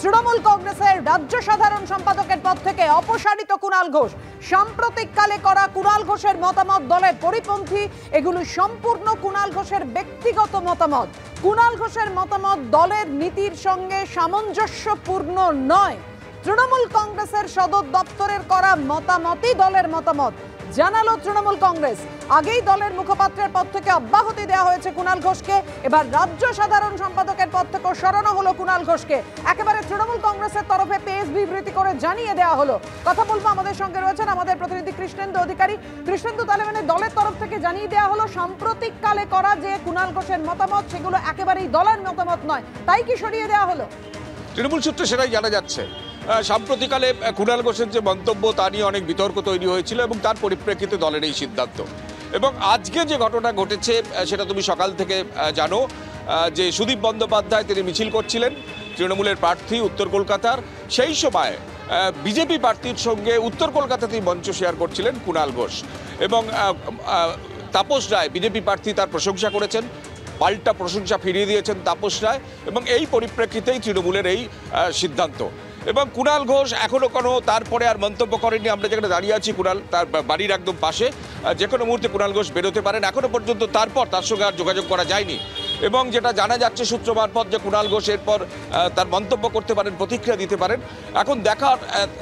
তৃণমূল কংগ্রেসের রাজ্য সাধারণ সম্পাদকের পদ থেকে অপসারিত কুণাল ঘোষ। সাম্প্রতিককালে করা কুণাল ঘোষের মতামত দলের পরিপন্থী। এগুলো সম্পূর্ণ কুণাল ঘোষের ব্যক্তিগত মতামত। কুণাল ঘোষের মতামত দলের নীতির সঙ্গে সামঞ্জস্যপূর্ণ নয়। তৃণমূল কংগ্রেসের সদর দপ্তরের করা মতামতই দলের মতামত, জানালো তৃণমূল কংগ্রেস। আগেই দলের মুখপাত্রের পদ থেকে অব্যাহতি দেওয়া হয়েছে কুণাল ঘোষকে। এবার রাজ্য সাধারণ সম্পাদকের পদ থেকে সরানো হলো কুণাল ঘোষকে। একেবারে তৃণমূল কংগ্রেসের তরফে পেশ বিবৃতি করে জানিয়ে দেওয়া হলো। কথা বলবো, আমাদের সঙ্গে রয়েছেন আমাদের প্রতিনিধি কৃষ্ণেন্দু অধিকারী। কৃষ্ণেন্দু, তাহলে মানে দলের তরফ থেকে জানিয়ে দেওয়া হলো সাম্প্রতিককালে করা যে কুণাল ঘোষের মতামত সেগুলো একেবারেই দলের মতামত নয়, তাই কি সরিয়ে দেওয়া হলো? তৃণমূল সূত্রে সেটাই জানা যাচ্ছে। সাম্প্রতিককালে কুণাল ঘোষের যে মন্তব্য তা নিয়ে অনেক বিতর্ক তৈরি হয়েছিল এবং তার পরিপ্রেক্ষিতে দলের এই সিদ্ধান্ত। এবং আজকে যে ঘটনা ঘটেছে সেটা তুমি সকাল থেকে জানো যে সুদীপ বন্দ্যোপাধ্যায় তিনি মিছিল করছিলেন তৃণমূলের প্রার্থী উত্তর কলকাতার। সেই সময় বিজেপি প্রার্থীর সঙ্গে উত্তর কলকাতাতেই মঞ্চ শেয়ার করছিলেন কুণাল ঘোষ এবং তাপস রায় বিজেপি প্রার্থী তার প্রশংসা করেছেন, পাল্টা প্রশংসা ফিরিয়ে দিয়েছেন তাপস রায়। এবং এই পরিপ্রেক্ষিতেই তৃণমূলের এই সিদ্ধান্ত। এবং কুণাল ঘোষ এখনও কোনো তারপরে আর মন্তব্য করেননি। আমরা যেখানে দাঁড়িয়ে আছি কুণাল তার বাড়ির একদম পাশে, যে কোনো মুহূর্তে কুণাল ঘোষ বেরোতে পারেন। এখনও পর্যন্ত তারপর তার সঙ্গে আর যোগাযোগ করা যায়নি। এবং যেটা জানা যাচ্ছে সূত্র মারফত যে কুণাল ঘোষ এরপর তার মন্তব্য করতে পারেন, প্রতিক্রিয়া দিতে পারেন। এখন দেখার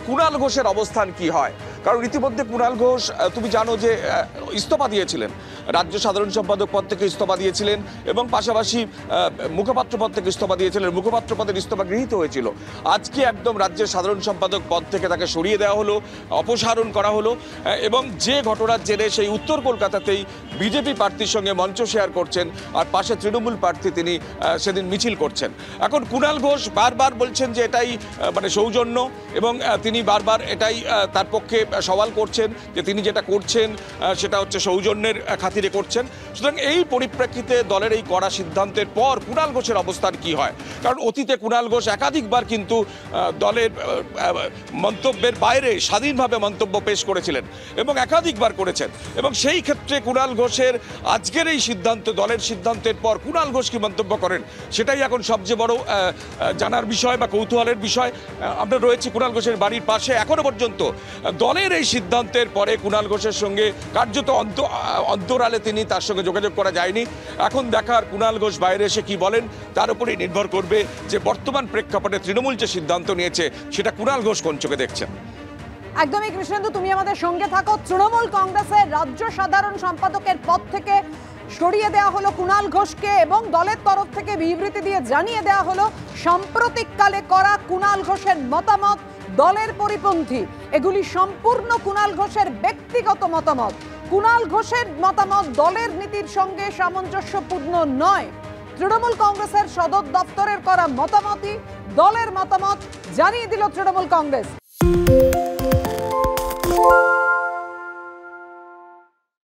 কুণাল ঘোষের অবস্থান কি হয়, কারণ ইতিমধ্যে কুণাল ঘোষ তুমি জানো যে ইস্তফা দিয়েছিলেন, রাজ্য সাধারণ সম্পাদক পদ থেকে ইস্তফা দিয়েছিলেন এবং পাশাপাশি মুখপাত্র পদ থেকে ইস্তফা দিয়েছিলেন। মুখপাত্র পদের ইস্তফা গৃহীত হয়েছিল। আজকে একদম রাজ্যের সাধারণ সম্পাদক পদ থেকে তাকে সরিয়ে দেওয়া হলো, অপসারণ করা হলো। এবং যে ঘটনার জেরে সেই উত্তর কলকাতাতেই বিজেপি প্রার্থীর সঙ্গে মঞ্চ শেয়ার করছেন আর পাশে তৃণমূল প্রার্থী তিনি সেদিন মিছিল করছেন। এখন কুণাল ঘোষ বারবার বলছেন যে এটাই মানে সৌজন্য এবং তিনি বারবার এটাই তার পক্ষে সওয়াল করছেন যে তিনি যেটা করছেন সেটা হচ্ছে সৌজন্যের খাতিরে করছেন। সুতরাং এই পরিপ্রেক্ষিতে দলের এই কড়া সিদ্ধান্তের পর কুণাল ঘোষের অবস্থান কি হয়, কারণ অতীতে কুণাল ঘোষ একাধিকবার কিন্তু দলের মন্তব্যের বাইরে স্বাধীনভাবে মন্তব্য পেশ করেছিলেন এবং একাধিকবার করেছেন। এবং সেই ক্ষেত্রে কুণাল ঘোষের আজকের এই সিদ্ধান্ত, দলের সিদ্ধান্তের পর কুণাল ঘোষ কি মন্তব্য করেন সেটাই এখন সবচেয়ে বড় জানার বিষয় বা কৌতূহলের বিষয়। আমরা রয়েছি কুণাল ঘোষের বাড়ির পাশে। এখনো পর্যন্ত দলের এই সিদ্ধান্তের পরে কুণাল ঘোষের সঙ্গে কার্যত অন্তরালে তার সঙ্গে যোগাযোগ করা যায়নি। এখন দেখার কুণাল ঘোষ বাইরে এসে কি বলেন তার উপরেই নির্ভর করবে যে বর্তমান প্রেক্ষাপটে তৃণমূল যে সিদ্ধান্ত নিয়েছে সেটা কুণাল ঘোষ কোন চোখে দেখছেন। একদমই কৃষ্ণেন্দু, তুমি আমাদের সঙ্গে থাকো। তৃণমূল কংগ্রেসের রাজ্য সাধারণ সম্পাদকের পদ থেকে সরিয়ে দেওয়া হলো কুণাল ঘোষকে এবং দলের তরফ থেকে বিবৃতি দিয়ে জানিয়ে দেওয়া হলো সাম্প্রতিককালে করা কুণাল ঘোষের মতামত দলের পরিপন্থী। এগুলি সম্পূর্ণ কুণাল ঘোষের ব্যক্তিগত মতামত। কুণাল ঘোষের মতামত দলের নীতির সঙ্গে সামঞ্জস্যপূর্ণ নয়। তৃণমূল কংগ্রেসের সদর দপ্তরের করা মতামতই দলের মতামত, জানিয়ে দিল তৃণমূল কংগ্রেস।